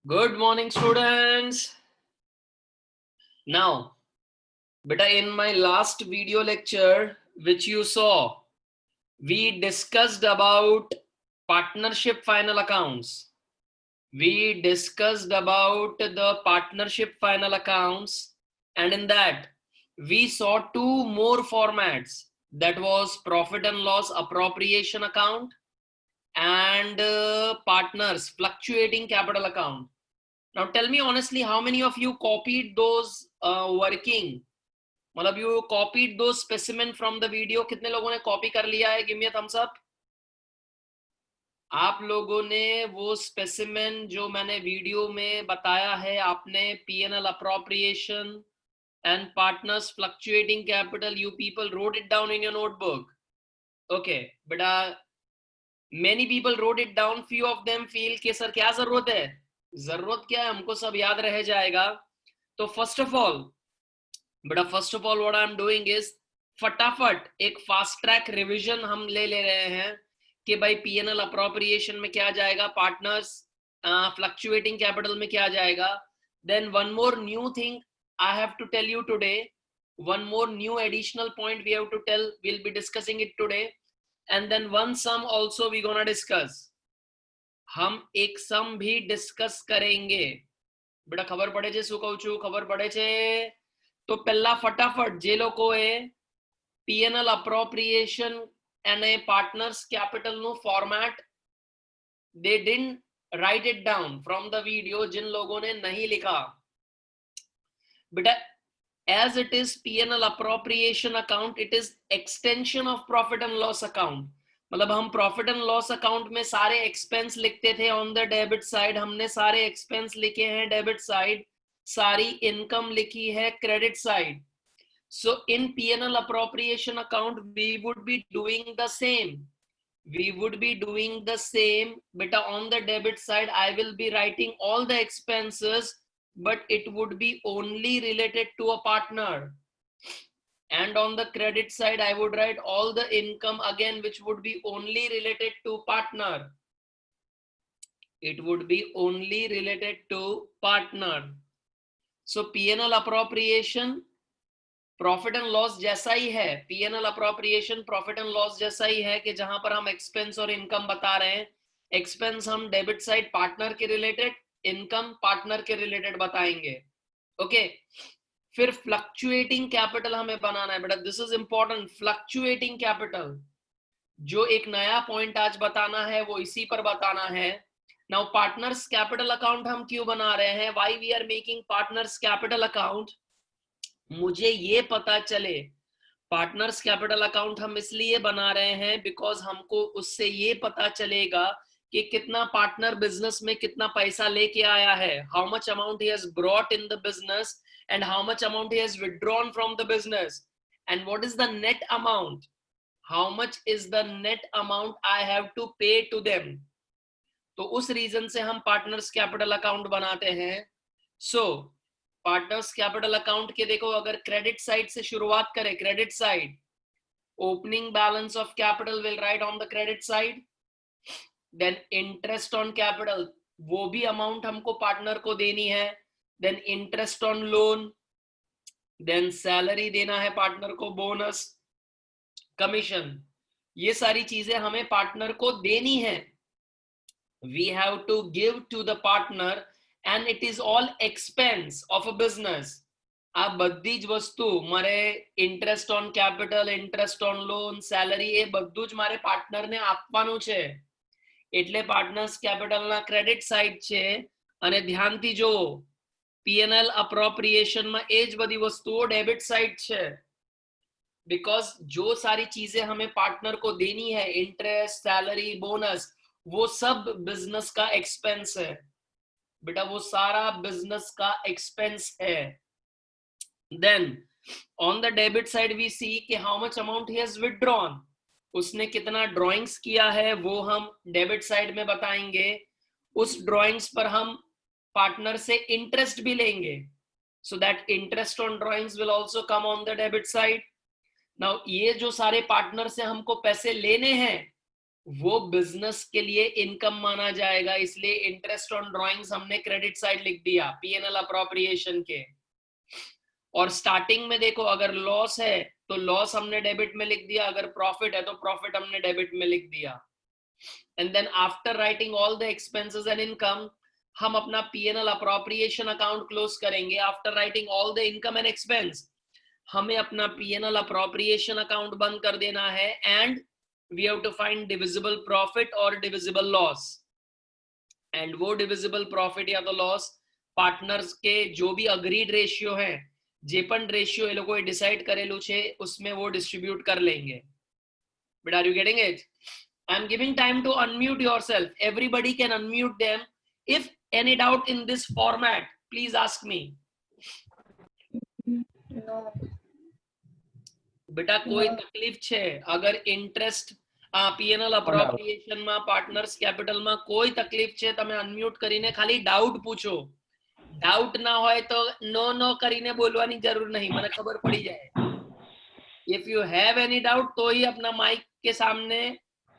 Good morning, students. Now, beta, in my last video lecture, which you saw, we discussed about partnership final accounts. We discussed about the partnership final accounts, and in that, we saw two more formats. That was profit and loss appropriation account and partners fluctuating capital account. Now tell me honestly, how many of you copied those working? मतलब you copied those specimen from the video? कितने लोगों ने copy कर लिया है? Give me a thumbs up. आप लोगों ने वो स्पेसिमेन जो मैंने वीडियो में बताया है, आपने P&L appropriation and partners fluctuating capital, you people wrote it down in your notebook. Okay, बेटा many people wrote it down. Few of them feel कि सर क्या जरूरत है? जरूरत क्या है, हमको सब याद रह जाएगा. तो फर्स्ट ऑफ ऑल बेटा, first of all what I am doing is फटाफट एक फास्ट ट्रैक रिवीजन हम ले रहे हैं कि भाई पीएनएल अप्रोप्रिएशन में क्या जाएगा, पार्टनर्स फ्लक्चुएटिंग कैपिटल में क्या जाएगा. Then one more new thing I have to tell you today, one more new additional point we have to tell, will be discussing it today. And then one some also we gonna discuss. हम एक सम भी discuss करेंगे. बेटा खबर पड़े छे શું કહું છું? ખબર પડે છે? તો પહેલા ફટાફટ જે લોકોએ P&L appropriation and a partners capital નું format they didn't write it down from the video, जिन लोगों ने नहीं लिखा, बेटा as it is P&L appropriation account, it is extension of profit and loss account. मतलब हम प्रॉफिट एंड लॉस अकाउंट में सारे एक्सपेंस लिखते थे ऑन द डेबिट साइड, हमने सारे एक्सपेंस लिखे हैं डेबिट साइड, सारी इनकम लिखी है credit side. So in P&L appropriation account we would be doing the same. We would be doing the same, but on the debit side I will be writing all the expenses, but it would be only related to a partner. And on the credit side I would write all the income again, which would be only related to partner. It would be only related to partner. So P&L appropriation profit and loss जैसा ही है, P&L appropriation profit and loss जैसा ही है कि जहां पर हम expense और income बता रहे हैं. एक्सपेंस हम डेबिट साइड पार्टनर के रिलेटेड, इनकम पार्टनर के रिलेटेड बताएंगे. ओके, फिर फ्लक्चुएटिंग कैपिटल हमें बनाना है. बेटा this is important. Fluctuating capital जो एक नया पॉइंट आज बताना है वो इसी पर बताना है. नाउ पार्टनर्स कैपिटल अकाउंट हम क्यों बना रहे हैं? Why we are making partners capital account? मुझे ये पता चले पार्टनर्स कैपिटल अकाउंट हम इसलिए बना रहे हैं बिकॉज हमको उससे ये पता चलेगा कि कितना पार्टनर बिजनेस में कितना पैसा लेके आया है, how much amount he has brought in the business and how much amount he has withdrawn from the business, and what is the net amount, how much is the net amount I have to pay to them. तो उस reason से हम partners capital account बनाते हैं. सो partners capital account के देखो, अगर credit side से शुरुआत करें, credit side opening balance of capital will write on the credit side. Then interest on capital, वो भी अमाउंट हमको पार्टनर को देनी है. Then interest on loan, then salary देना है पार्टनर को, बोनस, कमीशन, ये सारी चीजें हमें पार्टनर को देनी है. We have to give to the partner and it is all expense of a business. આ બધી જ વસ્તુ મારે interest on capital, interest on loan, salary, એ બધું જ મારે પાર્ટનરને આપવાનું છે. એટલે પાર્ટનર્સ કેપિટલના ક્રેડિટ સાઇડ છે. અને ધ્યાનથી જોવો, P&L અપ્રોપ્રિએશનમાં એ જ બધી વસ્તુઓ ડેબિટ સાઇડ છે. बिकॉज जो सारी चीजें हमें पार्टनर को देनी है, इंटरेस्ट, सैलरी, बोनस, वो सब बिजनेस का एक्सपेंस है. बेटा वो सारा बिजनेस का एक्सपेंस है. Then on the debit side we see कि how much amount he has withdrawn, उसने कितना ड्राइंग्स किया है वो हम डेबिट साइड में बताएंगे. उस ड्राइंग्स पर हम पार्टनर से इंटरेस्ट भी लेंगे, so that interest on drawings will also come on the debit side. Now ये जो सारे पार्टनर से हमको पैसे लेने हैं, वो बिजनेस के लिए इनकम माना जाएगा, इसलिए इंटरेस्ट ऑन ड्रॉइंग्स हमने क्रेडिट साइड लिख दिया पीएनएल अप्रोप्रिएशन के। और स्टार्टिंग में देखो अगर लॉस है तो लॉस हमने डेबिट में लिख दिया, अगर प्रॉफिट है तो प्रॉफिट हमने डेबिट में लिख दिया। And then after writing all the expenses and income हम अपना पीएनएल अप्रोप्रिएशन अकाउंट क्लोज करेंगे। After writing all the income and expense हमें अपना पीएनएल अप्रोप्रिएशन अकाउंट बंद कर देना है and we have to find divisible profit और डिविजिबल लॉस। एंड वो डिविजिबल प्रॉफिट या तो लॉस पार्टनर्स के जो भी अग्रीड रेशियो है, જે પણ રેશિયો એ લોકોએ ડિસાઈડ કરેલું છે उसमें वो डिस्ट्रीब्यूट कर लेंगे। But are you getting it? I'm giving time to unmute yourself. Everybody can unmute them. If any doubt in this format, please ask me. No. बेटा कोई तकलीफ છે अगर इंटरेस्ट પીએનએલ અપ્રોપ્રિએશન માં પાર્ટનર્સ કેપિટલ માં કોઈ તકલીફ છે તમે અનમ્યુટ કરીને ખાલી ડાઉટ પૂછો। डाउट ना होए तो नो नो કરીને બોલવાની જરૂર नहीं, મને ખબર પડી जाए। If you have any doubt तो ही अपना माइक के सामने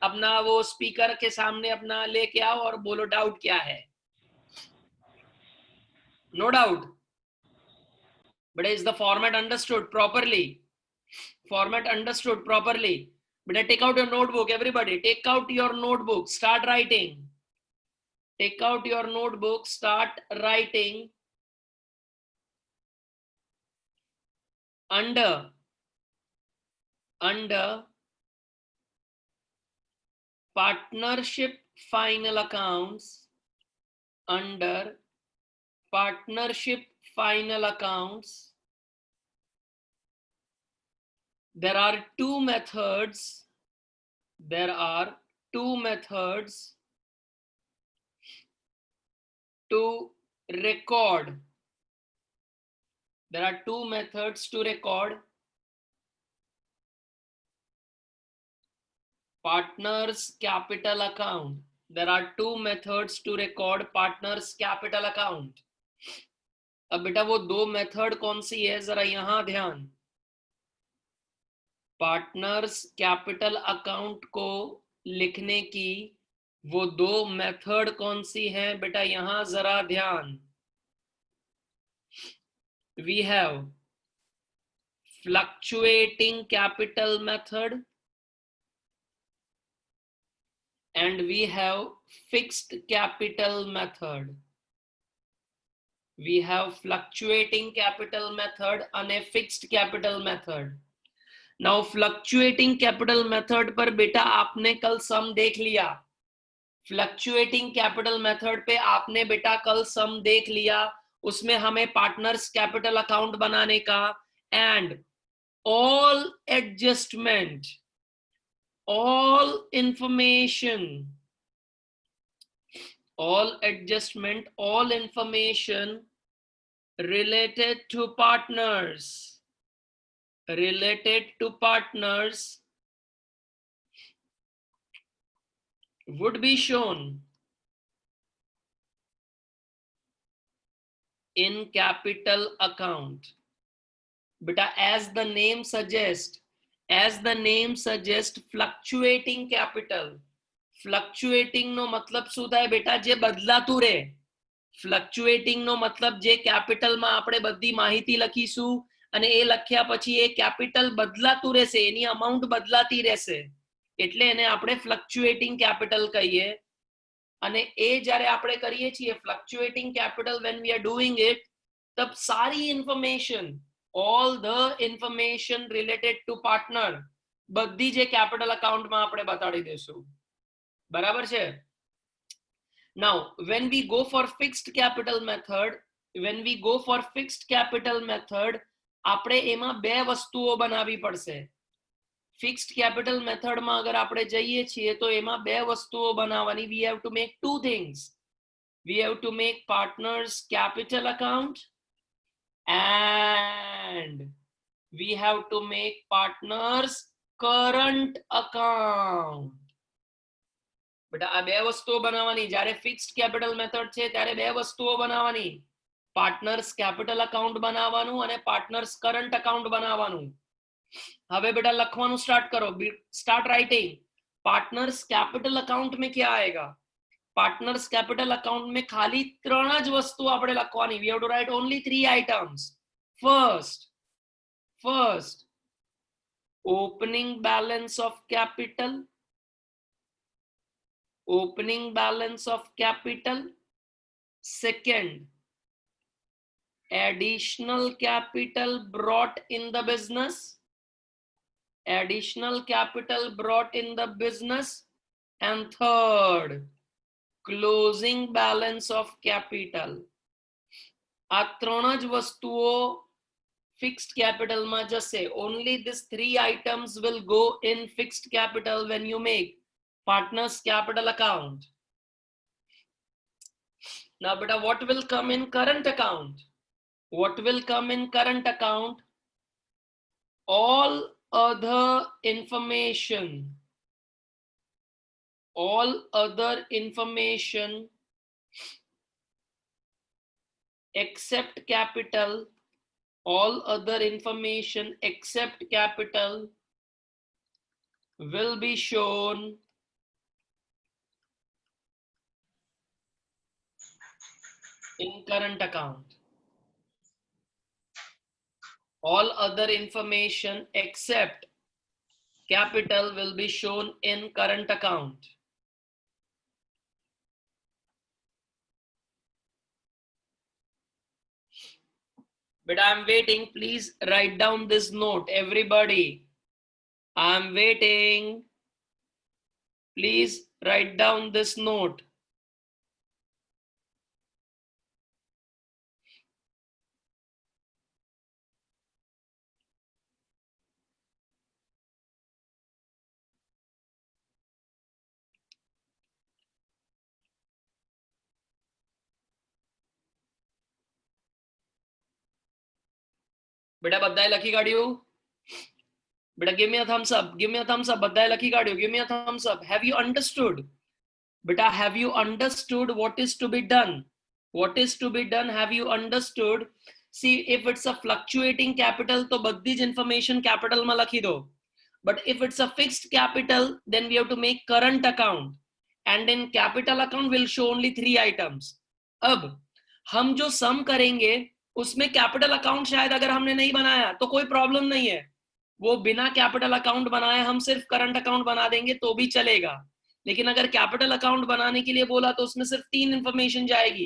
अपना वो स्पीकर के सामने अपना लेके आओ और बोलो डाउट क्या है। No doubt, but is the format understood properly? Format understood properly? बेटा take out your notebook, everybody take out your notebook, start writing. Take out your notebook, start writing. under partnership final accounts, under partnership final accounts, there are two methods to record. There are two methods to record partners capital account. There are two methods to record partners capital account. अब बेटा वो दो method कौन सी है जरा यहां ध्यान। Partners capital account को लिखने की वो दो मेथड कौन सी है बेटा, यहां जरा ध्यान। We have fluctuating capital method and we have fixed capital method. We have fluctuating capital method and a fixed capital method. Now fluctuating capital method पर बेटा आपने कल सम देख लिया। फ्लक्चुएटिंग कैपिटल मेथड पे आपने बेटा कल सम देख लिया, उसमें हमें पार्टनर्स कैपिटल अकाउंट बनाने का and all adjustment, all information, all adjustment, all information related to partners would be shown in capital account. Beta, as the name suggests, fluctuating capital. Fluctuating નો મતલબ શું થાય બેટા? જે બદલાતું રહે। Fluctuating નો મતલબ જે કેપિટલ માં આપણે બધી માહિતી લખીશું અને એ લખ્યા પછી એ કેપિટલ બદલાતું રહેશે, એની અમાઉન્ટ બદલાતી રહેશે, એટલે એને આપણે fluctuating capital કહીએ। અને એ જ્યારે આપણે કરીએ છીએ fluctuating capital, when we are doing it, તબ સારી information, all the information related to partner બધી જે કેપિટલ અકાઉન્ટ માં આપણે બતાડી દેશું। બરાબર છે? Now when we go for fixed capital method, આપણે એમાં બે વસ્તુઓ બનાવવી પડશે। ફિક્સ્ડ કેપિટલ મેથડ માં અગર આપણે જઈએ છીએ તો એમાં બે વસ્તુઓ બનાવવાની। we have to make two things. We have to make partners capital account and we have to make partners current account. બેટા આ બે વસ્તુઓ બનાવવાની। જ્યારે ફિક્સ્ડ કેપિટલ મેથડ છે ત્યારે બે વસ્તુઓ બનાવવાની, પાર્ટનર્સ કેપિટલ અકાઉન્ટ બનાવવાનું અને પાર્ટનર્સ કરંટ અકાઉન્ટ બનાવવાનું। હવે બેટા લખવાનું સ્ટાર્ટ કરો, start writing. Partners capital account में क्या आएगा? पार्टनर्स कैपिटल अकाउंट में खाली 3 જ વસ્તુ આપણે લખવાની. We have to write only 3 items. First, opening balance of capital. Opening balance of capital. Second, additional capital brought in the business. Additional capital brought in the business. And third, closing balance of capital. આ 3 જ વસ્તુઓ fixed capital માં જશે. Only these 3 items will go in fixed capital when you make partners capital account. Now beta, what will come in current account? What will come in current account? All other information. All other information except capital. All other information except capital will be shown in current account. All other information except capital will be shown in current account. But I'm waiting. Please write down this note, everybody. I'm waiting. Please write down this note. બેટા બધાએ લખી કાઢ્યું? બેટા give me a thumbs up. Give me a thumbs up. બધાએ લખી કાઢ્યું? Give me a thumbs up. Have you understood? Beta, have you understood what is to be done? What is to be done? Have you understood? See, if it's a fluctuating capital, तो बद्दी ज information capital में लखी दो. But if it's a fixed capital, then we have to make current account. And in capital account, we'll show only 3 items. अब हम जो sum करेंगे, उसमें कैपिटल अकाउंट शायद अगर हमने नहीं बनाया तो कोई प्रॉब्लम नहीं है. वो बिना कैपिटल अकाउंट बनाए हम सिर्फ करंट अकाउंट बना देंगे तो भी चलेगा. लेकिन अगर कैपिटल अकाउंट बनाने के लिए बोला तो उसमें सिर्फ 3 इंफॉर्मेशन जाएगी.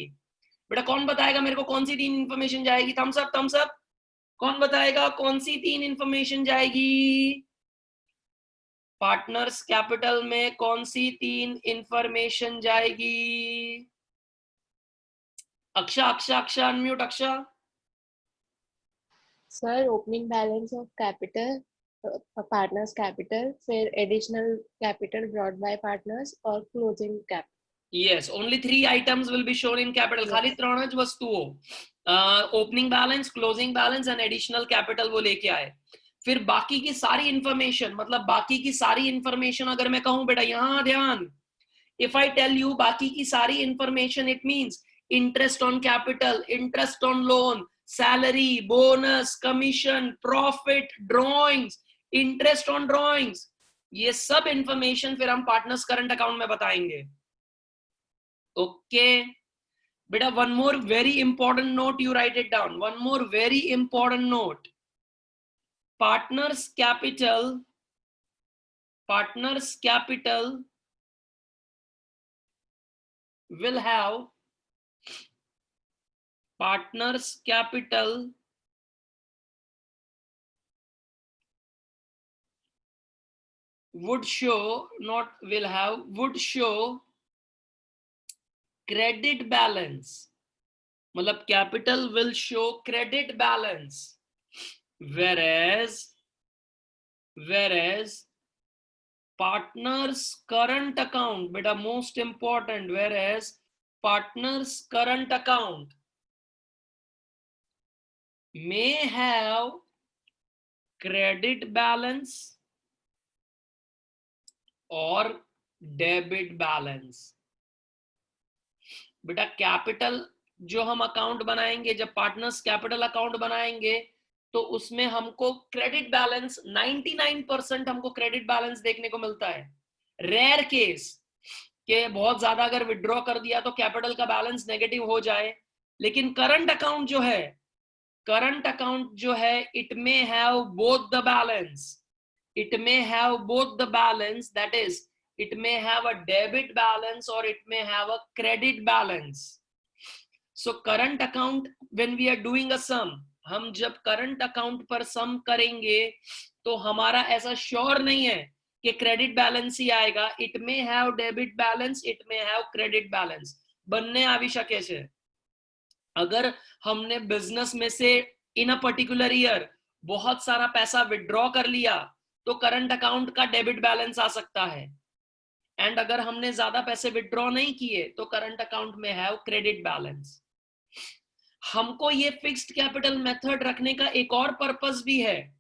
बेटा कौन बताएगा मेरे को कौन सी 3 इंफॉर्मेशन जाएगी? Thumbs up, thumbs up. कौन बताएगा कौन सी 3 इंफॉर्मेशन जाएगी? पार्टनर्स कैपिटल में कौन सी 3 इंफॉर्मेशन जाएगी? Aksha unmute Aksha. Sir opening balance of capital, partners capital, फिर additional capital brought by partners और closing capital. Yes, only 3 items will be shown in capital. Yes. खाली 3 ज वस्तुओं, opening balance, closing balance and additional capital वो लेके आए. फिर बाकी की सारी इंफॉर्मेशन, मतलब बाकी की सारी इंफॉर्मेशन अगर मैं कहूं बेटा यहां ध्यान, if I tell you बाकी की सारी information, it means interest on capital, interest on loan, salary, bonus, commission, profit, drawings, interest on drawings, ये सब इंफॉर्मेशन फिर हम पार्टनर्स करंट अकाउंट में बताएंगे. Okay, beta, one more very important note, you write it down. One more very important note. Partners capital will have, partners capital would show, not will have, would show credit balance. मतलब capital will show credit balance, whereas partners current account, beta most important, whereas partners current account may have credit balance or debit balance. बेटा capital जो हम account बनाएंगे, जब partners capital account बनाएंगे तो उसमें हमको क्रेडिट बैलेंस 99% हमको क्रेडिट बैलेंस देखने को मिलता है. रेयर केस के बहुत ज्यादा अगर विड्रॉ कर दिया तो कैपिटल का बैलेंस नेगेटिव हो जाए, लेकिन करंट अकाउंट जो है, करंट अकाउंट जो है, it may have both the balance, it may have both the balance, that is it may have a debit balance or it may have a credit balance. So current account, when we are doing a sum, हम जब current account पर सम करेंगे तो हमारा ऐसा sure नहीं है कि क्रेडिट बैलेंस ही आएगा. It may have debit balance, it may have credit balance, बनने આવી શકે છે. अगर हमने बिजनेस में से इन अ पर्टिकुलर ईयर बहुत सारा पैसा विड्रॉ कर लिया तो करंट अकाउंट का डेबिट बैलेंस आ सकता है, एंड अगर हमने ज्यादा पैसे विड्रॉ नहीं किए तो करंट अकाउंट में है क्रेडिट बैलेंस. हमको ये फिक्स्ड कैपिटल मेथड रखने का एक और पर्पस भी है.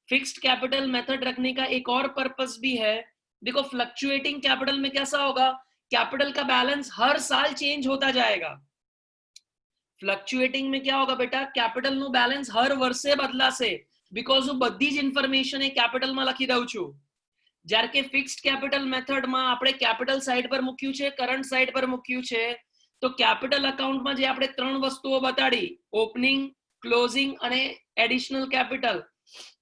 फिक्स्ड कैपिटल मेथड रखने का एक और पर्पस भी है. देखो फ्लक्चुएटिंग कैपिटल में कैसा होगा, कैपिटल का बैलेंस हर साल चेंज होता जाएगा. फ्लक्चुएटिंग में क्या होगा बेटा, कैपिटल નું બેલેન્સ હર વર્ષે બદલાશે, બીકોઝ હું બધી જ ઇન્ફોર્મેશન એ કેપિટલમાં લખી દઉં છું. જ્યારે કે ફિક્સ્ડ કેપિટલ મેથડમાં આપણે કેપિટલ સાઈડ પર મૂક્યું છે, કરંટ સાઈડ પર મૂક્યું છે, તો કેપિટલ અકાઉન્ટમાં જે આપણે ત્રણ વસ્તુઓ બતાડી, ઓપનિંગ, ક્લોઝિંગ અને એડિશનલ कैपिटल,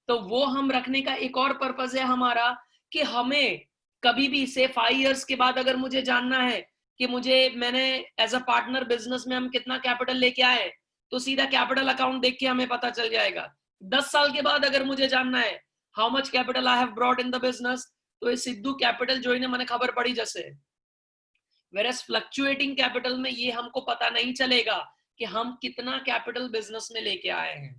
तो वो हम रखने का एक और पर्पस है हमारा कि हमें कभी भी से 5 इयर्स के बाद अगर मुझे जानना है कि मुझे मैंने एज अ पार्टनर बिजनेस में हम कितना कैपिटल लेके आए, तो सीधा कैपिटल अकाउंट देख के हमें पता चल जाएगा. 10 साल के बाद अगर मुझे जानना है how much capital I have brought in the business, तो ये सिद्धू कैपिटल જોઈને મને ખબર પડી જશે. whereas फ्लक्चुएटिंग कैपिटल में ये हमको पता नहीं चलेगा कि हम कितना कैपिटल बिजनेस में लेके आए हैं.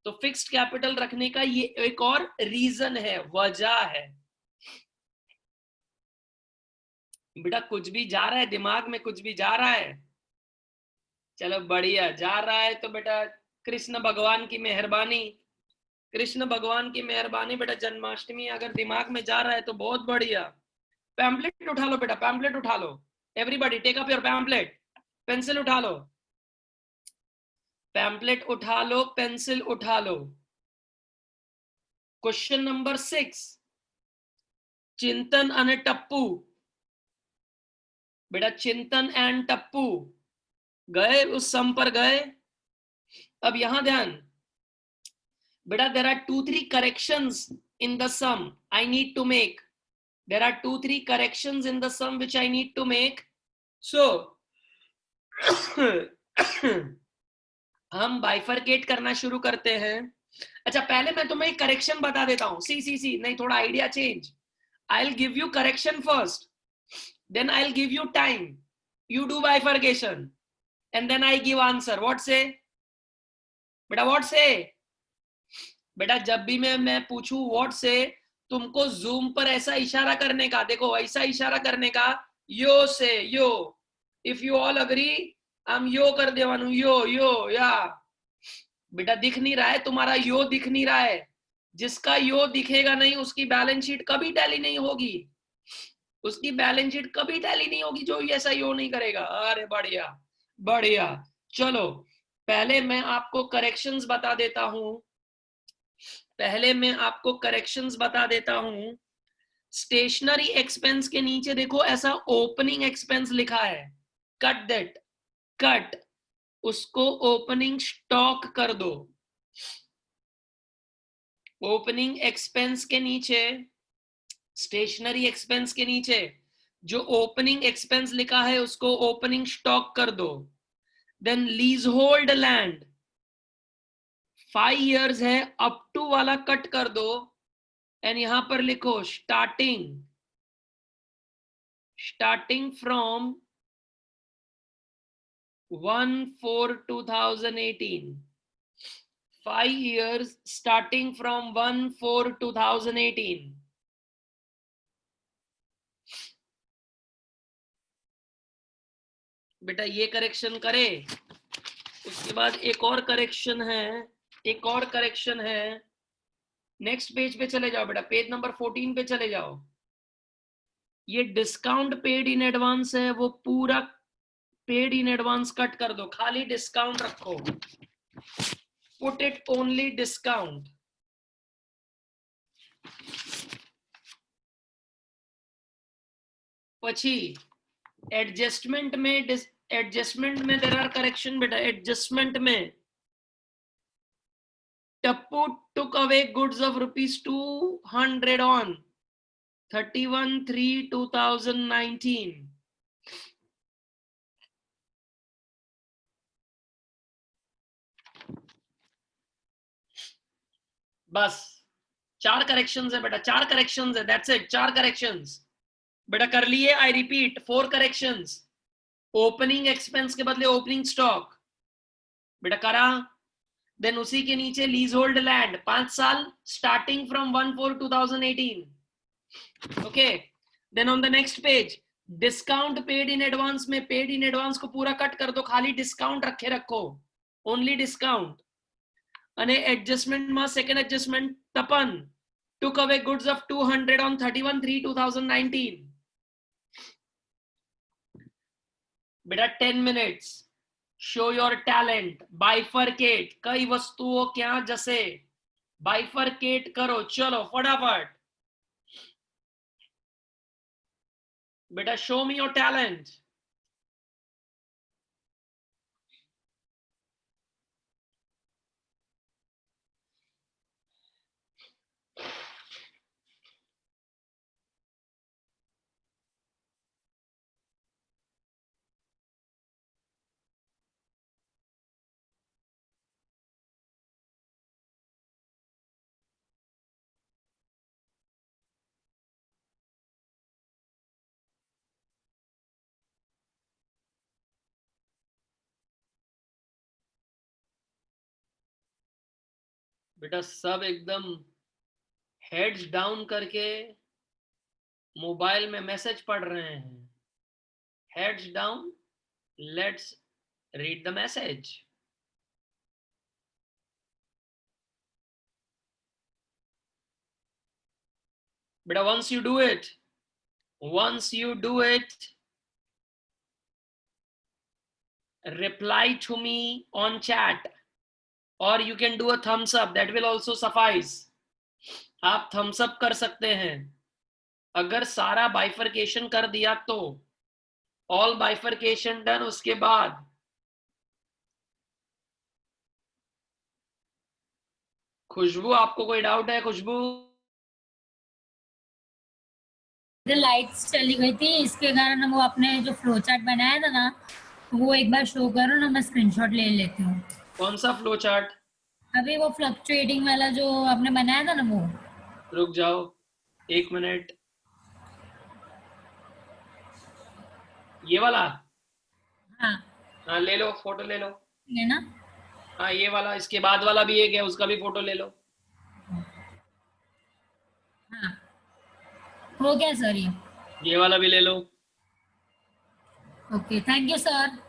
तो फिक्स्ड कैपिटल रखने का ये एक और रीजन है, वजह है. बेटा कुछ भी जा रहा है दिमाग में, कुछ भी जा रहा है? चलो बढ़िया, जा रहा है तो बेटा कृष्ण भगवान की मेहरबानी, कृष्ण भगवान की मेहरबानी. बेटा जन्माष्टमी अगर दिमाग में जा रहा है तो बहुत बढ़िया. पैम्पलेट उठा लो बेटा, पैम्पलेट उठा लो. Everybody take up your pamphlet. Pencil उठा लो, पैम्पलेट उठा लो, पेंसिल उठा लो. क्वेश्चन नंबर 6, चिंतन અને टप्पू. बेटा चिंतन एंड टप्पू गए, उस सम पर गए. अब यहां ध्यान बेटा, there are 2-3 corrections in the sum I need to make. There are 2-3 corrections in the sum which I need to make. So हम बाइफरकेट करना शुरू करते हैं. अच्छा पहले मैं तुम्हें करेक्शन बता देता हूं. सी नहीं, थोड़ा idea change. I will give you correction first, then I'll give you time, you do bifurcation, and then I give answer. What say बेटा, what say बेटा? जब भी मैं पूछूं what say, तुमको जूम पर ऐसा इशारा करने का, देखो ऐसा इशारा करने का, यो से यो. इफ यू ऑल अग्री हम यो कर देवानु, यो यो या. बेटा दिख नहीं रहा है तुम्हारा यो, दिख नहीं रहा है. जिसका यो दिखेगा नहीं उसकी बैलेंस शीट कभी टैली नहीं होगी, उसकी बैलेंस शीट कभी टैली नहीं होगी जो ऐसा यो नहीं करेगा. अरे बढ़िया बढ़िया. चलो पहले मैं आपको करेक्शंस बता देता हूं, पहले मैं आपको करेक्शंस बता देता हूं. स्टेशनरी एक्सपेंस के नीचे देखो ऐसा ओपनिंग एक्सपेंस लिखा है, कट दैट, कट, उसको ओपनिंग स्टॉक कर दो. ओपनिंग एक्सपेंस के नीचे, स्टेशनरी एक्सपेंस के नीचे जो ओपनिंग एक्सपेंस लिखा है उसको ओपनिंग स्टॉक कर दो. Then leasehold land 5 years है, अप टू वाला कट कर दो, एंड यहां पर लिखो starting, starting from 1/4/2018. 5 years starting from 1/4/2018. बेटा ये करेक्शन करे. उसके बाद एक और करेक्शन है, एक और करेक्शन है. नेक्स्ट पेज पे चले जाओ बेटा, पेज नंबर 14 पे चले जाओ. ये डिस्काउंट पेड इन एडवांस है, वो पूरा पेड इन एडवांस कट कर दो, खाली डिस्काउंट रखो. Put it only discount. પછી एडजस्टमेंट में देर आर करेक्शन बेटा. एडजस्टमेंट में Tappu took away goods of ₹200 on 31/3/2019. बस 4 करेक्शंस है बेटा, 4 करेक्शंस है, दैट्स इट. 4 करेक्शंस बेटा कर लिए. I repeat 4 corrections. Opening expense के बदले ओपनिंग स्टॉक बेटा करा. देन उसी के नीचे लीज होल्ड लैंड 5 साल starting from 1/4/2018. Okay. Then on the next page discount paid in advance में पेड इन एडवांस को पूरा कट कर दो, खाली डिस्काउंट रखे रखो, ओनली डिस्काउंट. અને એડજસ્ટમેન્ટમાં second adjustment Tapan took away goods of 200 on 31/3/2019. बेटा 10 minutes. Show your talent. Bifurcate. कई वस्तुओं क्या जैसे bifurcate करो. चलो फटाफट बेटा. show me your talent. बेटा सब एकदम हेड्स डाउन करके मोबाइल में मैसेज पढ़ रहे हैं. Heads down. Let's read the message. बेटा once you do it, reply to me on chat or you can do a thumbs up, that will also suffice. आप thumbs up कर सकते हैं. अगर सारा बाइफर्केशन कर दिया तो ऑल बाइफर्केशन डन. उसके बाद खुशबू आपको कोई डाउट है? खुशबू लाइट्स चली गई थी, इसके कारण वो अपने जो फ्लो चार्ट बनाया था ना वो एक बार शो करो ना, मैं स्क्रीनशॉट ले लेती हूँ. कौन सा फ्लो चार्ट? अभी वो फ्लक्चुएटिंग वाला जो आपने बनाया था ना वो. रुक जाओ 1 मिनट. ये वाला? हाँ हाँ ले लो, फोटो ले लो. है ना? हाँ ये वाला. इसके बाद वाला भी एक है, उसका भी फोटो ले लो. हाँ हो गया सर. ये वाला भी ले लो. Okay thank you sir.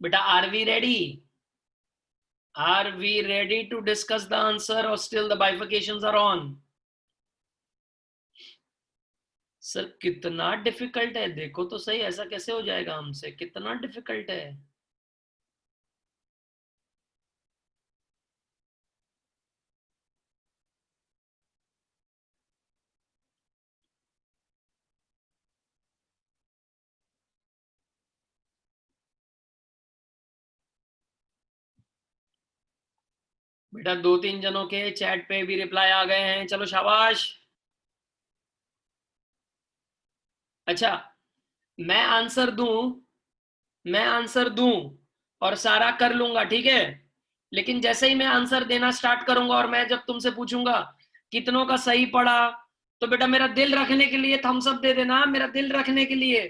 बेटा are we ready? Are we ready to discuss the answer or still the bifurcations are on? Sir कितना डिफिकल्ट है, देखो तो सही. ऐसा कैसे हो जाएगा हमसे? कितना डिफिकल्ट है. बेटा 2-3 जनों के चैट पे भी रिप्लाई आ गए हैं. चलो शाबाश. अच्छा मैं आंसर दूं और सारा कर लूंगा, ठीक है. लेकिन जैसे ही मैं आंसर देना स्टार्ट करूंगा और मैं जब तुमसे पूछूंगा कितनों का सही पड़ा, तो बेटा मेरा दिल रखने के लिए थम्स अप दे देना. मेरा दिल रखने के लिए.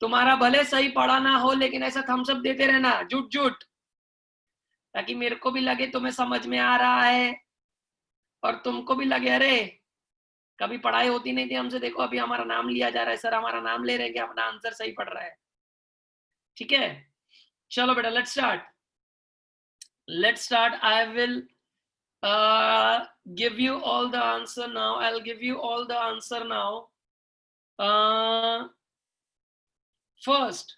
तुम्हारा भले सही पढ़ा ना हो, लेकिन ऐसा थम्स अप देते रहना झूठ झूठ, ताकि मेरे को भी लगे तुम्हें समझ में आ रहा है और तुमको भी लगे अरे कभी पढ़ाई होती नहीं थी हमसे, देखो अभी हमारा नाम लिया जा रहा है, सर हमारा नाम ले रहे हैं कि अपना आंसर सही पढ़ रहा है। ठीक है, चलो बेटा let's start. I will give you all the answer now. I'll give you all the answer now. First,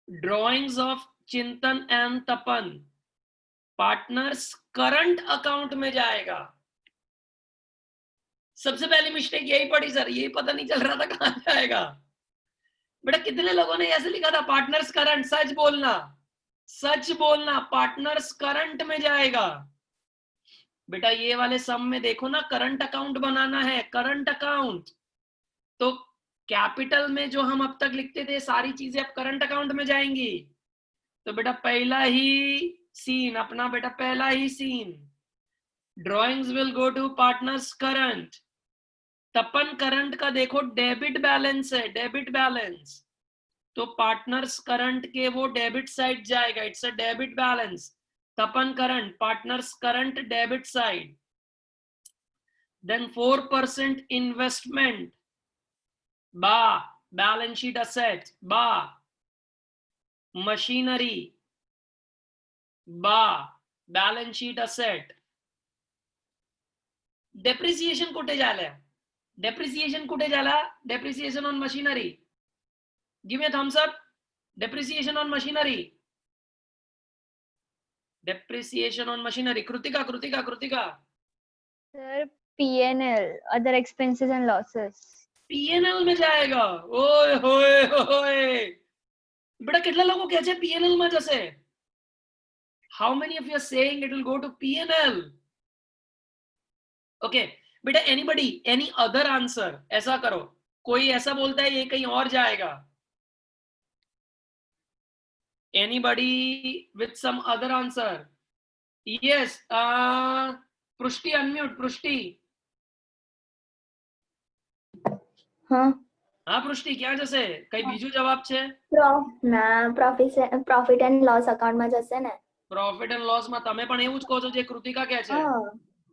drawings of Chintan and Tapan, partners current account में जाएगा। सबसे पहली मिस्टेक यही पड़ी सर, यही पता नहीं चल रहा था कहां जाएगा। बेटा कितने लोगों ने ऐसे लिखा था पार्टनर्स करंट, सच बोलना पार्टनर्स करंट में जाएगा। बेटा ये वाले सम में देखो ना, करंट अकाउंट बनाना है, करंट अकाउंट, तो कैपिटल में जो हम अब तक लिखते थे सारी चीजें अब करंट अकाउंट में जाएंगी। तो बेटा पहला ही सीन अपना, बेटा पहला ही scene, drawings will go to partners current. Tapan current का देखो डेबिट बैलेंस है, डेबिट बैलेंस, तो पार्टनर्स करंट के वो डेबिट साइड जाएगा, it's a debit balance. Tapan current, partners current debit side. Then 4% investment, बा बैलेंस शीट असेट, बा मशीनरी, बा बैलेंस शीट असेट। डेप्रिसिएशन कुठे झालं, डेप्रिसिएशन कुठे झाला, depreciation on machinery, give me a thumbs up. Depreciation on machinery, depreciation on machinery, Kritika Kritika Kritika. Sir P&L, other expenses and losses. PNL में जाएगा। ओए होए होए, बेटा कितने लोगों कहते हैं पीएनएल में जैसे, how many of you are saying it will go to PNL? Okay बेटा, एनीबडी एनी अदर आंसर? ऐसा करो, कोई ऐसा बोलता है ये कहीं और जाएगा, anybody with some other answer? Yes, Prishti unmute, Prishti. हाँ पृष्टि, क्या जैसे कई बीजू जवाब छे? प्रॉफिट एंड लॉस अकाउंट में जैसे ने, प्रॉफिट एंड लॉस में તમે પણ એવું જ કહો છો જે કૃતિકા કહે છે?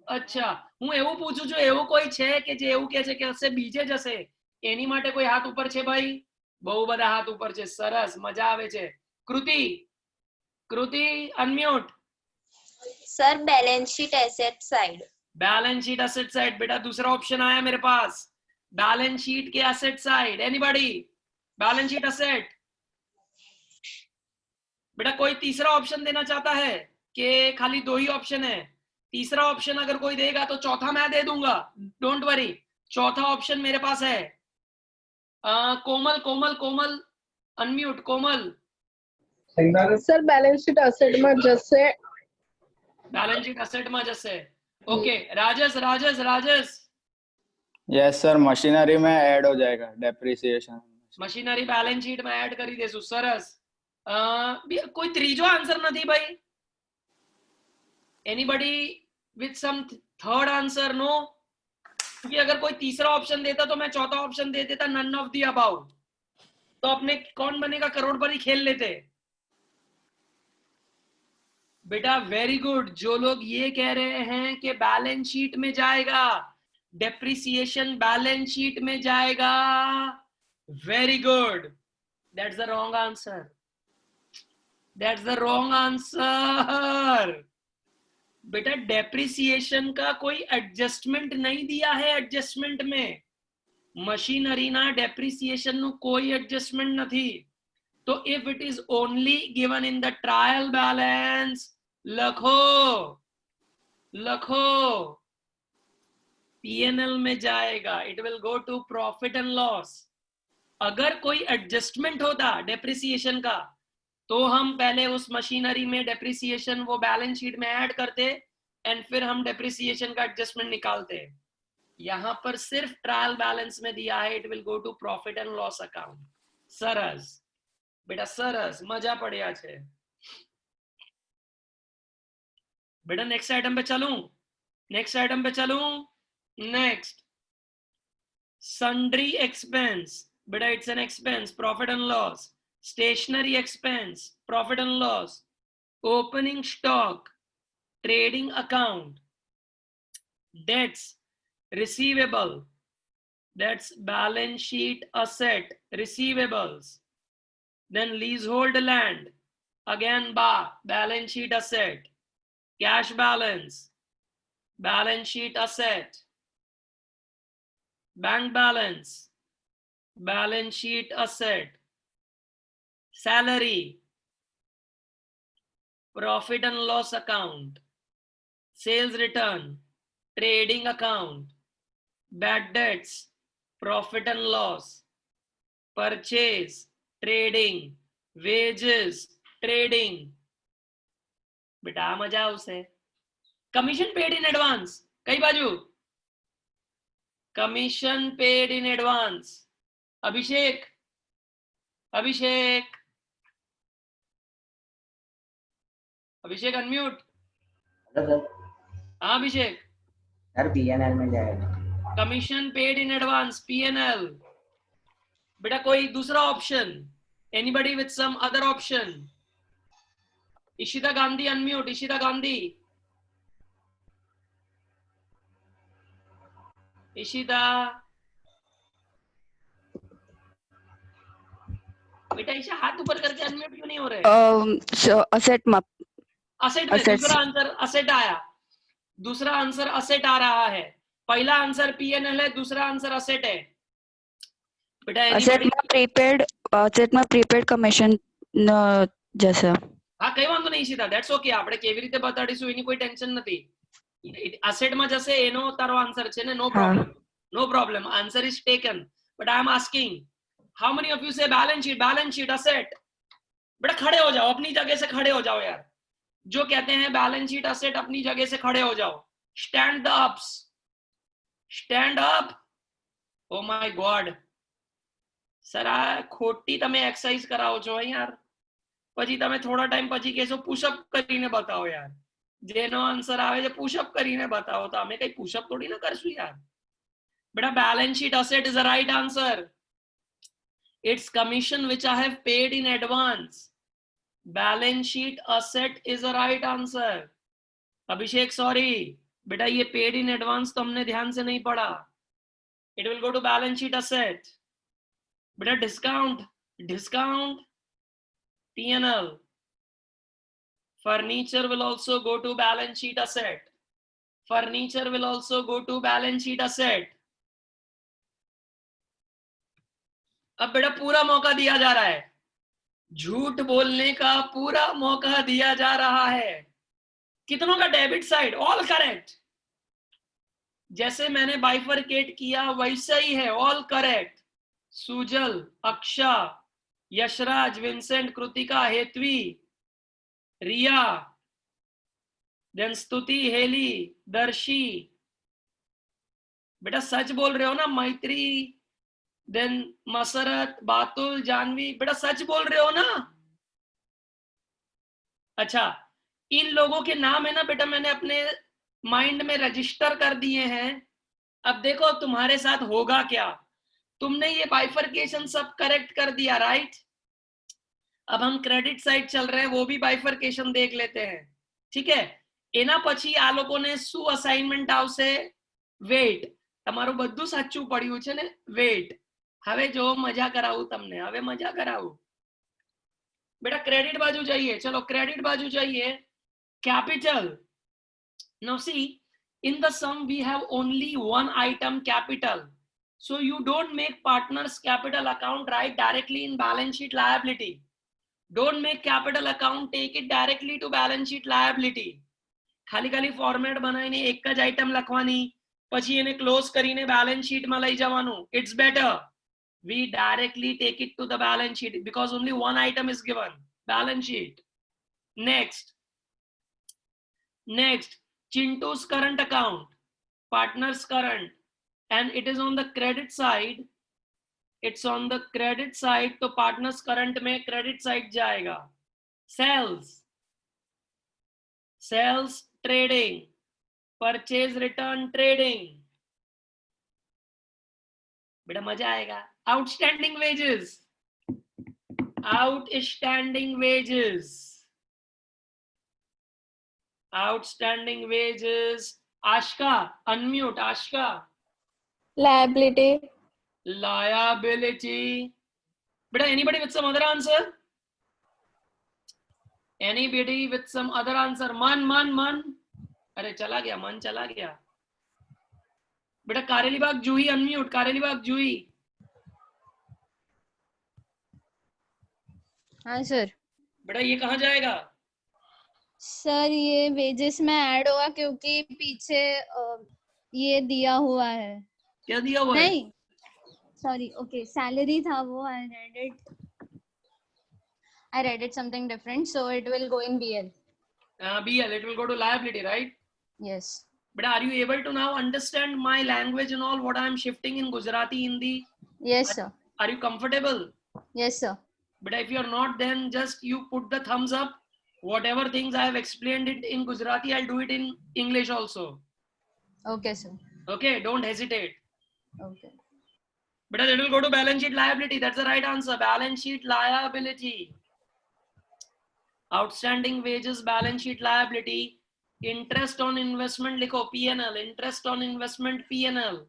અચ્છા, હું એવું પૂછું છું, એવું કોઈ છે કે જે એવું કહે છે કે હશે બીજે જશે, એની માટે કોઈ હાથ ઉપર છે ભાઈ? બહુ બધા હાથ ઉપર છે, સરસ, મજા આવે છે। Kriti unmute. Sir balance sheet asset side. Balance sheet asset side, बेटा दूसरा ऑप्शन आया मेरे पास, बैलेंस शीट के asset side. Anybody balance sheet asset? बेटा कोई तीसरा ऑप्शन देना चाहता है कि खाली दो ही ऑप्शन है? तीसरा ऑप्शन अगर कोई देगा तो चौथा मैं दे दूंगा, डोंट वरी, चौथा ऑप्शन मेरे पास है। Komal Komal Komal unmute, Komal. Sir balance sheet asset में जैसे, बैलेंस शीट एसेट में जैसे, okay. Rajesh Rajesh Rajesh. Yes sir, machinery में ऐड हो जाएगा डेप्रिसिएशन। मशीनरी बैलेंस शीट में ऐड करी देसु, सरस। कोई त्रीजो आंसर नहीं भाई? Anybody with some third answer? No, क्योंकि अगर कोई तीसरा ऑप्शन देता तो मैं चौथा ऑप्शन दे देता, नन ऑफ दी अबाउ, तो अपने कौन बनेगा करोड़पति खेल लेते। बेटा वेरी गुड, जो लोग ये कह रहे हैं कि बैलेंस शीट में जाएगा, डेप्रिसिएशन बैलेंस शीट में जाएगा, very good, that's the wrong answer, that's the wrong answer. बेटा डेप्रिसिएशन का कोई एडजस्टमेंट नहीं दिया है, एडजस्टमेंट में मशीनरी ना डेप्रिसिएशन नु कोई एडजस्टमेंट नहीं, तो if it is only given in the trial balance, लखो लखो पीएनएल में जाएगा, it will go to profit and loss. अगर कोई एडजस्टमेंट होता डेप्रिसिएशन का तो हम पहले उस मशीनरी में डेप्रिसिएशन वो बैलेंस शीट में ऐड करते एंड फिर हम डेप्रिसिएशन का एडजस्टमेंट निकालते। यहां पर सिर्फ ट्रायल बैलेंस में दिया है, it will go to profit and loss account. सरस बेटा, सरस, मजा पड़िया छे बेटा। नेक्स्ट आइटम पे चलूं, नेक्स्ट आइटम पे चलूं, नेक्स्ट सन्ड्री एक्सपेंस, बेटा it's an expense, profit and loss. Stationery expense, profit and loss. Opening stock, trading account. Debts, receivable, that's balance sheet asset, receivables. Then leasehold land, again balance sheet asset. Cash balance, balance sheet asset. Bank balance, balance sheet asset. Salary, profit and loss account. Sales return, trading account. Bad debts, profit and loss. Purchase, trading. Wages, trading. बेटा मजा उसे. Commission paid in advance, कई बाजू. Commission paid in advance. Abhishek, Abhishek, Abhishek unmute. हाँ Abhishek. Sir PNL में जाएगा. Commission paid in advance, PNL. बेटा कोई दूसरा option? Anybody with some other option? Ishita Gandhi unmute. Ishita Gandhi, Ishita. बेटा ईशा हाथ ऊपर करके अनम्यूट क्यों नहीं हो रहे? असेट में दूसरा आंसर असेट आया. दूसरा आंसर असेट आ रहा है. पहला आंसर पीएनएल है, दूसरा आंसर असेट है. बेटा असेट में प्रीपेड कमीशन जैसे. હા કઈ વાંધો નહીં સીધા, ધેટ્સ ઓકે. આપણે કેવી રીતે બતાડીશું એની કોઈ ટેન્શન નથી. અસેટમાં જશે એનો તારો આન્સર છે ને. No problem, no problem. Answer is taken. But I am asking how many of you say balance sheet asset. बेटा खड़े हो जाओ, अपनी जगह से खड़े हो जाओ यार. जो कहते हैं बैलेंस शीट असेट, अपनी जगह से खड़े हो जाओ. Stand up, stand up. Oh my God sir, આ ખોટી તમે એક્સરસાઇઝ કરાવો છો યાર. પછી તમે થોડા ટાઈમ પછી કહેશો પુશઅપ કરીને બતાવો યાર. જેનો આન્સર આવે છે પુશઅપ કરીને બતાવો, તો અમે કઈ પુશઅપ થોડી ના કરશું યાર. બેટા balance sheet asset is a right answer. It's commission which I have paid in advance. Balance sheet asset is a right answer. Abhishek sorry बेटा, ये पेड इन एडवांस तो हमने ध्यान से नहीं पढ़ा. It will go to balance sheet asset. बेटा discount, discount P&L. Furniture will also go to balance sheet asset. Furniture will also go to balance sheet asset. अब बेटा पूरा मौका दिया जा रहा है, झूठ बोलने का पूरा मौका दिया जा रहा है. कितनों का डेबिट साइड? All correct. जैसे मैंने बाइफरकेट किया वैसा ही है, all correct. Sujal, अक्षा, Yashraj, Vincent, Kritika, Hetvi, रिया, देन स्तुति, हेली, दर्शी. बेटा सच बोल रहे हो ना? मैत्री, देन मसरत, बातुल, जानवी, बेटा सच बोल रहे हो ना? अच्छा, इन लोगों के नाम है ना बेटा, मैंने अपने माइंड में रजिस्टर कर दिए हैं. अब देखो तुम्हारे साथ होगा क्या. तुमने ये बाइफरकेशन सब करेक्ट कर दिया, राइट? अब हम क्रेडिट साइड चल रहे हैं, वो भी बाइफरकेशन देख लेते हैं. ठीक है, એના પછી આ લોકોને શું અસાઇનમેન્ટ આવશે? વેટ. તમારું બધું સાચું પડ્યું છે ને? વેટ. હવે જો મજા કરાવું તમને, હવે મજા કરાવું. બેટા ક્રેડિટ બાજુ જઈએ. ચલો ક્રેડિટ બાજુ જઈએ. Capital. Now see, in the sum we have only one item, capital. So you don't make partners capital account right directly in balance sheet liability. Don't make capital account, take it directly to balance sheet liability. ખાલી ખાલી format બનાવીને એક જ item લખવાની, પછી એને close કરીને balance શીટમાં લઈ જવાનું. It's better we directly take it to the balance sheet because only one item is given, balance sheet. Next, Chintu's current account, partner's current, and it is on the credit side. It's on the credit side, तो partner's current में credit side जाएगा. Sales, trading, purchase return trading. बेटा मजा आएगा. Outstanding wages. Outstanding wages. Outstanding wages. Ashka, unmute. Ashka. Liability. Liability. Beta, anybody with some other answer? Anybody with some other answer? Man. अरे चला गया, मन चला गया. बेटा कारेली बाग जूही अनम्यूट. कारेली बाग जूही. हाँ सर. बेटा ये कहाँ जाएगा? सर ये वेजेस में ऐड होगा क्योंकि पीछे ये दिया हुआ है. क्या दिया हुआ है? नहीं सॉरी, ओके सैलरी था वो. I read it something different, so it will go in BL. BL, it will go to liability, right? Yes. But are you able to now understand my language and all what I am shifting in Gujarati, Hindi? Yes sir. Are you comfortable? Yes sir. But if you are not, then just you put the thumbs up. Whatever things I have explained it in Gujarati, I'll do it in English also. Okay sir. Okay, don't hesitate. Okay. But it will go to balance sheet liability. That's the right answer. Balance sheet liability. Outstanding wages, balance sheet liability. Interest on investment लिखो P&L. Interest on investment P&L.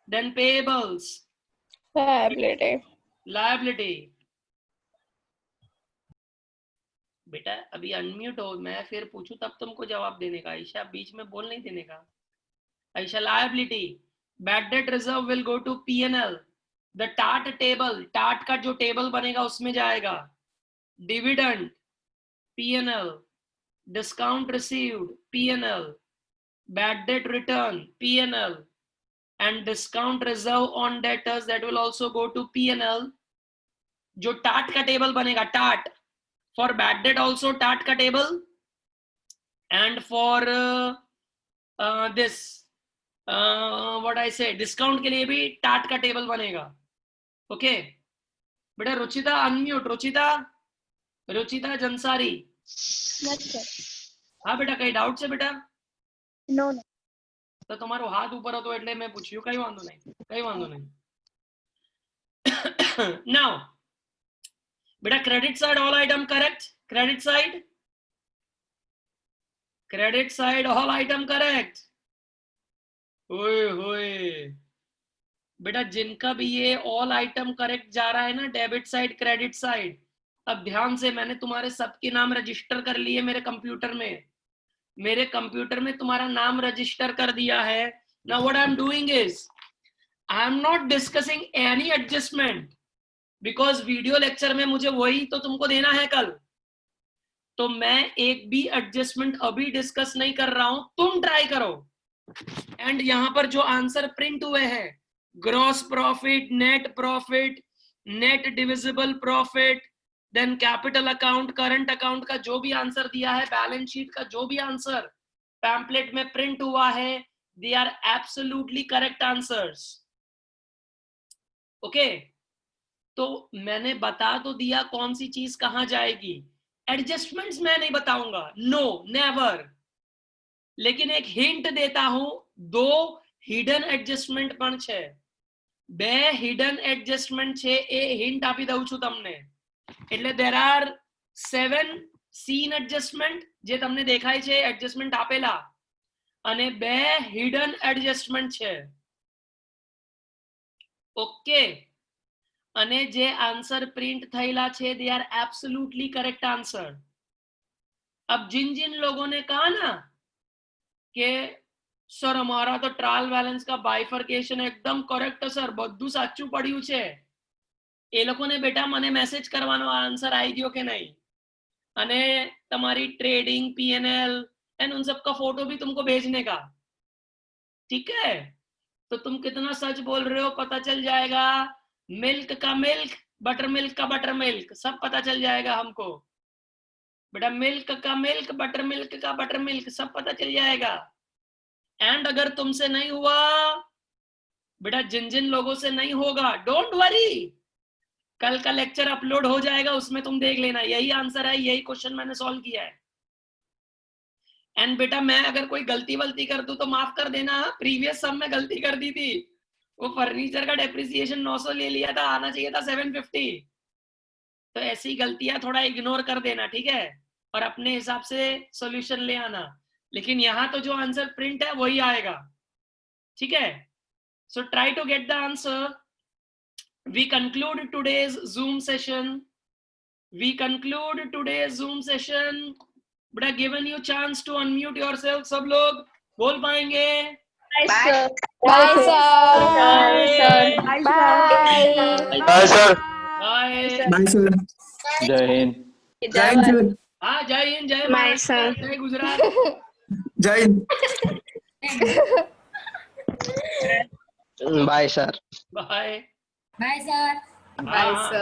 Then payables. Liability. Liability. बेटा अभी unmute हो, मैं फिर पूछूं तब तुमको जवाब देने का. आयशा बीच में बोल नहीं देने का. Ayesha liability. Bad debt reserve will go to P&L. The TAT table. TAT का जो टेबल बनेगा उसमें जाएगा. Dividend P&L. Discount received P&L. Bad debt return P&L. And discount reserve on debtors, that will also go to P&L. जो TAT का table बनेगा, TAT for bad debt also TAT का table, and for this what I say discount के लिए भी TAT का table बनेगा. Okay बेटा. रुचिता अनम्यूट. रुचिता जंसारी. हाँ बेटा कई डाउट है बेटा? नो. तो तुम्हारो हाथ ऊपर हो तो એટલે मैं पूछ्યું. कई वांधो नहीं. Now बेटा credit side all item correct. Credit side all item correct. ओए बेटा जिनका भी ये all item correct जा रहा है ना, डेबिट साइड क्रेडिट साइड, अब ध्यान से मैंने तुम्हारे सबके नाम रजिस्टर कर लिए मेरे कंप्यूटर में तुम्हारा नाम रजिस्टर कर दिया है. Now what I am doing is I am not discussing any adjustment because video lecture में मुझे वही तो तुमको देना है कल. तो मैं एक भी एडजस्टमेंट अभी डिस्कस नहीं कर रहा हूं. तुम ट्राई करो. एंड यहां पर जो आंसर प्रिंट हुए हैं, gross profit, net divisible profit, then capital account, current account का जो भी आंसर दिया है, बैलेंस शीट का जो भी आंसर पैम्पलेट में प्रिंट हुआ है, they are absolutely correct answers. Okay तो मैंने बता तो दिया कौन सी चीज कहां जाएगी. एडजस्टमेंट्स मैं नहीं बताऊंगा, नो नेवर. लेकिन एक हिंट देता हूं. 2 हिडन एडजस्टमेंट पण છે. 2 हिडन एडजस्टमेंट છે એ हिंट આપી દઉં છું તમને. એટલે there are 7 सीन एडजस्टमेंट જે તમને દેખાય છે એડજસ્ટમેન્ટ આપેલા, અને 2 हिडन एडजस्टमेंट છે. ઓકે અને જે આન્સર પ્રિન્ટ થયેલા છે they are absolutely correct answer. अब जिन लोगों ने कहा ना कि सर हमारा तो ट्रायल बैलेंस का बाइफर्केशन एकदम करेक्ट है सर, બધું સાચું પડ્યું છે, એ લોકોને બેટા મને મેસેજ કરવાનો आंसर आई गयो कि नहीं. અને તમારી ट्रेडिंग P&L एंड उन सब का फोटो भी तुमको भेजने का. ठीक है तो तुम कितना सच बोल रहे हो पता चल जाएगा. मिल्क का मिल्क, बटर मिल्क का बटर मिल्क, सब पता चल जाएगा हमको बेटा. मिल्क का मिल्क, बटर मिल्क का बटर मिल्क, सब पता चल जाएगा. एंड अगर तुमसे नहीं हुआ बेटा, जिन लोगों से नहीं होगा, डोंट वरी, कल का लेक्चर अपलोड हो जाएगा, उसमें तुम देख लेना. यही आंसर है, यही क्वेश्चन मैंने सॉल्व किया है. एंड बेटा मैं अगर कोई गलती वलती कर दूं तो माफ कर देना. प्रीवियस सब में गलती कर दी थी, वो फर्नीचर का डेप्रिसिएशन 900 ले लिया था, आना चाहिए था 750। तो ऐसी गलतियां थोड़ा इग्नोर कर देना, ठीक है, और अपने हिसाब से सॉल्यूशन ले आना। लेकिन यहाँ तो जो आंसर प्रिंट है वही आएगा, ठीक है। So try to get the answer. We conclude today's Zoom session. But I've given you chance to unmute yourself. सब लोग बोल पाएंगे? Bye. Bye, sir. Bye. Bye, sir. Bye. Bye sir. जय हिंद। जय हिंद। हाँ, जय हिंद, जय Bye, महाराष्ट्र, sir. जय गुजरात। जय Hind. Bye sir. Bye. Bye sir. Bye, sir.